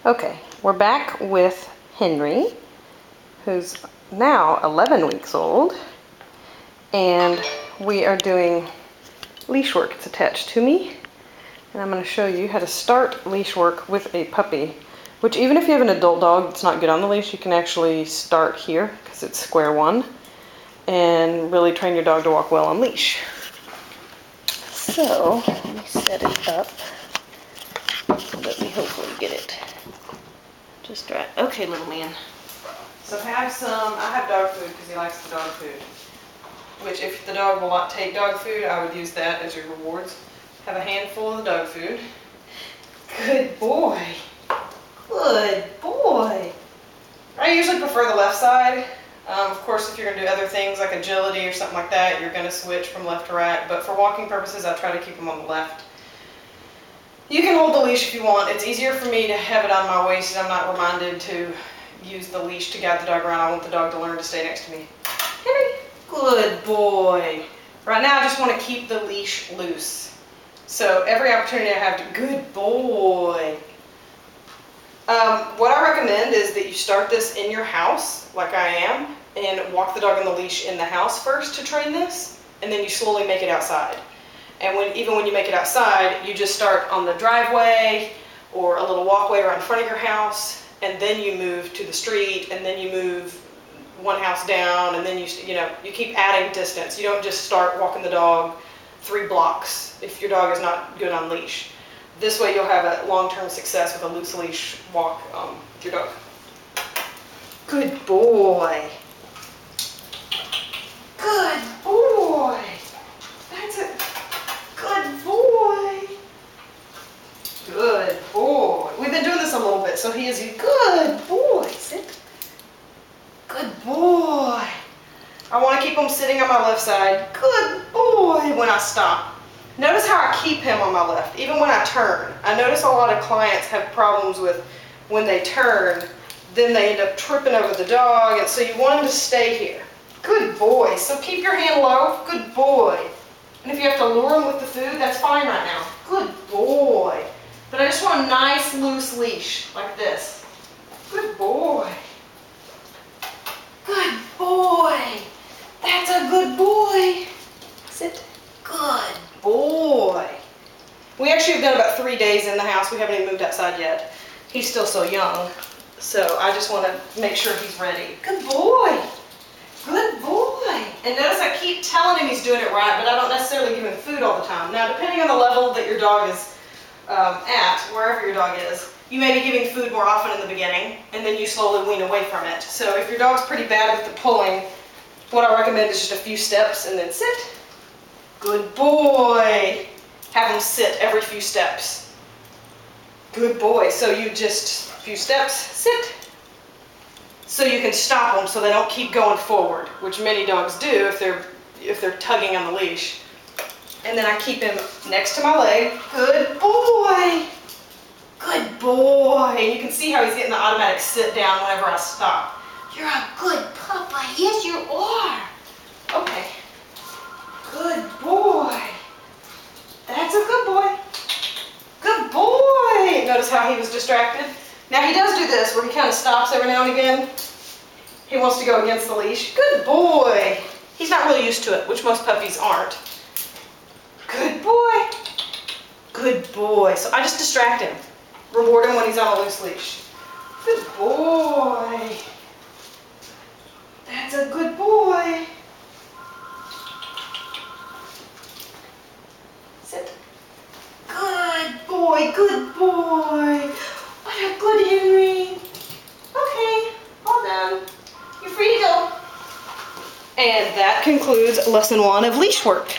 Okay, we're back with Henry, who's now 11 weeks old, and we are doing leash work. It's attached to me, and I'm going to show you how to start leash work with a puppy, which even if you have an adult dog that's not good on the leash, you can actually start here because it's square one and really train your dog to walk well on leash. So let me set it up so that we hopefully get it just right. Okay, little man. So I have dog food because he likes the dog food. Which if the dog will not take dog food, I would use that as your rewards. Have a handful of the dog food. Good boy. Good boy. I usually prefer the left side. Of course, if you're going to do other things like agility or something like that, you're going to switch from left to right. But for walking purposes, I try to keep him on the left. You can hold the leash if you want. It's easier for me to have it on my waist and I'm not reminded to use the leash to guide the dog around. I want the dog to learn to stay next to me. Henry, good boy. Right now I just want to keep the leash loose. So every opportunity I have to, good boy. What I recommend is that you start this in your house, like I am, and walk the dog on the leash in the house first to train this, and then you slowly make it outside. And even when you make it outside, you just start on the driveway or a little walkway right in front of your house, and then you move to the street, and then you move one house down, and then you keep adding distance. You don't just start walking the dog 3 blocks if your dog is not good on leash. This way you'll have a long-term success with a loose leash walk with your dog. Good boy. Good boy. That's a good boy. Good boy. We've been doing this a little bit, so he is a good boy. Sit. Good boy. I want to keep him sitting on my left side. Good boy when I stop. Notice how I keep him on my left, even when I turn. I notice a lot of clients have problems with when they turn, then they end up tripping over the dog, and so you want him to stay here. Good boy. So keep your hand low. Good boy. And if you have to lure him with the food, that's fine right now. Good boy. But I just want a nice loose leash, like this. Good boy. Good boy. That's a good boy. Sit. Good boy. We actually have done about 3 days in the house. We haven't even moved outside yet. He's still so young. So I just want to make sure he's ready. Good boy. Good boy. And notice I keep telling him he's doing it right, but I don't necessarily give him food all the time. Now, depending on the level that your dog is at, wherever your dog is, you may be giving food more often in the beginning, and then you slowly wean away from it. So if your dog's pretty bad with the pulling, what I recommend is just a few steps and then sit. Good boy. Have him sit every few steps. Good boy. So you just a few steps, sit. So you can stop them so they don't keep going forward, which many dogs do if they're tugging on the leash. And then I keep him next to my leg. Good boy. Good boy. And you can see how he's getting the automatic sit down whenever I stop. You're a good puppy. Yes, you are. Okay. Good boy. That's a good boy. Good boy. Notice how he was distracted? Now he does do this where he kind of stops every now and again. He wants to go against the leash. Good boy. He's not really used to it, which most puppies aren't. Good boy. Good boy. So I just distract him. Reward him when he's on a loose leash. Good boy. That's a good boy. Sit. Good boy, good boy. What a good Henry. Okay, all done. You're free to go. And that concludes lesson 1 of leash work.